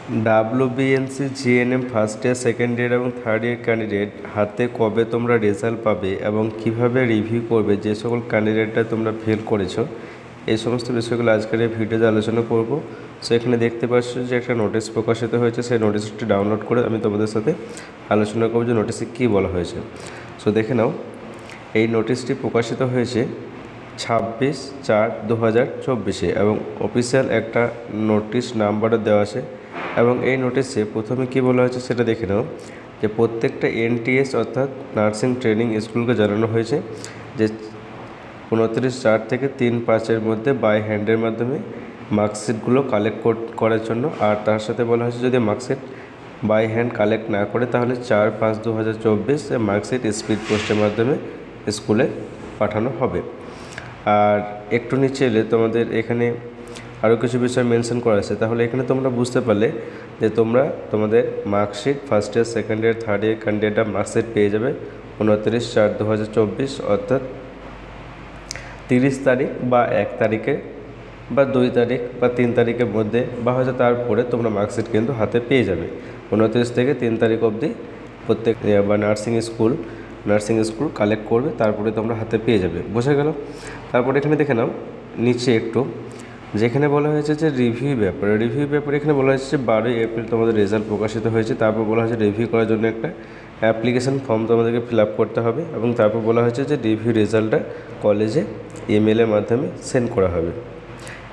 WBNC GNM first year second ইয়ার এবং third year candidate হাতে কবে তোমরা রেজাল্ট পাবে এবং কিভাবে রিভিউ করবে, যে সকল ক্যান্ডিডেটটা তোমরা ফেল করেছো, এই সমস্ত বিষয়গুলো আজকের এই ভিডিওতে আলোচনা করব। সো এখানে দেখতে পাচ্ছ যে একটা নোটিশ প্রকাশিত হয়েছে, সেই নোটিশটি ডাউনলোড করে আমি তোমাদের সাথে আলোচনা করব যে নোটিশে কী বলা হয়েছে। সো দেখে নাও, এই নোটিশটি প্রকাশিত হয়েছে 26/4/2024 এবং অফিসিয়াল একটা নোটিশ নাম্বারও দেওয়া আছে। এবং এই নোটিশে প্রথমে কী বলা হয়েছে সেটা দেখে নাও, যে প্রত্যেকটা NTS অর্থাৎ নার্সিং ট্রেনিং স্কুলকে জানানো হয়েছে যে 29/4 থেকে 3/5-এর মধ্যে বাই হ্যান্ডের মাধ্যমে মার্কশিটগুলো কালেক্ট করার জন্য। আর তার সাথে বলা হয়েছে যদি মার্কশিট বাই হ্যান্ড কালেক্ট না করে তাহলে 4/5/2024 মার্কশিট স্পিড পোস্টের মাধ্যমে স্কুলে পাঠানো হবে। আর একটু নিচে এলে তোমাদের এখানে আরও কিছু বিষয় মেনশন করা আছে। তাহলে এখানে তোমরা বুঝতে পারলে যে তোমরা তোমাদের marksheet first year second year third year ক্যান্ডিডেটরা মার্কশিট পেয়ে যাবে 29/4/2024 অর্থাৎ 30 তারিখ বা 1 তারিখে বা 2 তারিখ বা 3 তারিখের মধ্যে বা হয়তো তারপরে তোমরা মার্কশিট কিন্তু হাতে পেয়ে যাবে। 29 থেকে 3 তারিখ অবধি প্রত্যেক বা নার্সিং স্কুল কালেক্ট করবে, তারপরে তোমরা হাতে পেয়ে যাবে। বোঝা গেল? তারপরে এখানে দেখে নাও নিচে একটু, যেখানে বলা হয়েছে যে রিভিউ ব্যাপারে এখানে বলা হয়েছে যে 12 এপ্রিল তোমাদের রেজাল্ট প্রকাশিত হয়েছে। তারপর বলা হয়েছে রিভিউ করার জন্য একটা অ্যাপ্লিকেশান ফর্ম তোমাদেরকে ফিল আপ করতে হবে এবং তারপর বলা হয়েছে যে রিভিউ রেজাল্টটা কলেজে ইমেলের মাধ্যমে সেন্ড করা হবে।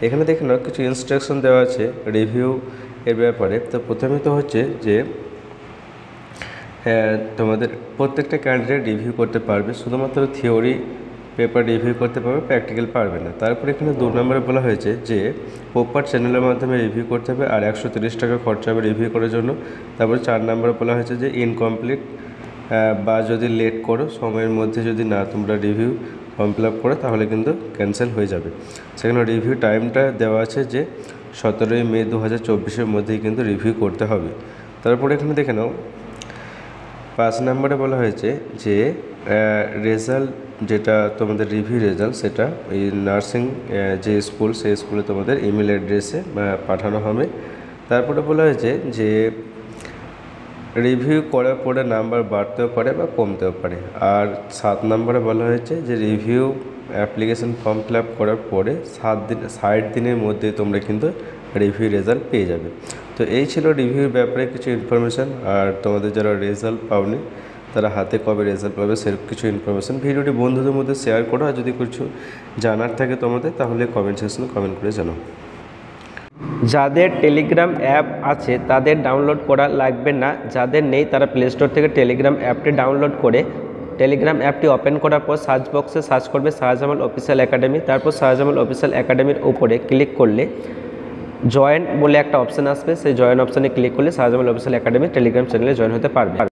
এখানে দেখে নাও কিছু ইনস্ট্রাকশন দেওয়া আছে রিভিউ এর ব্যাপারে। তো প্রথমে তো হচ্ছে যে তোমাদের প্রত্যেকটা ক্যান্ডিডেট রিভিউ করতে পারবে, শুধুমাত্র থিওরি পেপার রিভিউ করতে পারবে, প্র্যাকটিক্যাল পারবে না। তারপরে এখানে 2 নম্বরে বলা হয়েছে যে প্রপার চ্যানেলের মাধ্যমে রিভিউ করতে হবে আর 130 টাকা খরচা হবে রিভিউ করার জন্য। তারপরে 4 নম্বরে বলা হয়েছে যে ইনকমপ্লিট বা যদি লেট করো, সময়ের মধ্যে যদি না তোমরা রিভিউ ফর্ম ফিল আপ করো তাহলে কিন্তু ক্যান্সেল হয়ে যাবে। সেখানে রিভিউ টাইমটা দেওয়া আছে যে 17 মে 2024-এর মধ্যেই কিন্তু রিভিউ করতে হবে। তারপরে এখানে দেখে নাও 5 নম্বরে বলা হয়েছে যে রেজাল্ট যেটা তোমাদের রিভিউ রেজাল্ট সেটা এই নার্সিং যে স্কুল সেই স্কুলে তোমাদের ইমেল অ্যাড্রেসে পাঠানো হবে। তারপরে বলা হয়েছে যে রিভিউ করার পরে নাম্বার বাড়তেও পারে বা কমতেও পারে। আর 7 নম্বরে বলা হয়েছে যে review application form fill up করার পরে 60 দিনের মধ্যে তোমরা কিন্তু রিভিউ রেজাল্ট পেয়ে যাবে। তো এই ছিল রিভিউর ব্যাপারে কিছু ইনফরমেশান। আর তোমাদের যারা রেজাল্ট পাওনি তারা হাতে কবে রেজাল্ট পাবে সেরকম কিছু ইনফরমেশান ভিডিওটি বন্ধুদের মধ্যে শেয়ার করো। আর যদি কিছু জানার থাকে তোমাদের তাহলে কমেন্ট সেকশনে কমেন্ট করে জানাও। যাদের টেলিগ্রাম অ্যাপ আছে তাদের ডাউনলোড করা লাগবে না, যাদের নেই তারা প্লে স্টোর থেকে টেলিগ্রাম অ্যাপটি ডাউনলোড করে টেলিগ্রাম অ্যাপটি ওপেন করার পর সার্চ বক্সে সার্চ করবে শাহজামাল অফিসিয়াল একাডেমি। তারপর শাহজামাল অফিসিয়াল একাডেমির উপরে ক্লিক করলে জয়েন বলে একটা অপশান আসবে, সেই জয়েন অপশানে ক্লিক করলে শাহজামাল অফিসিয়াল একাডেমির টেলিগ্রাম চ্যানেলে জয়েন হতে পারবে।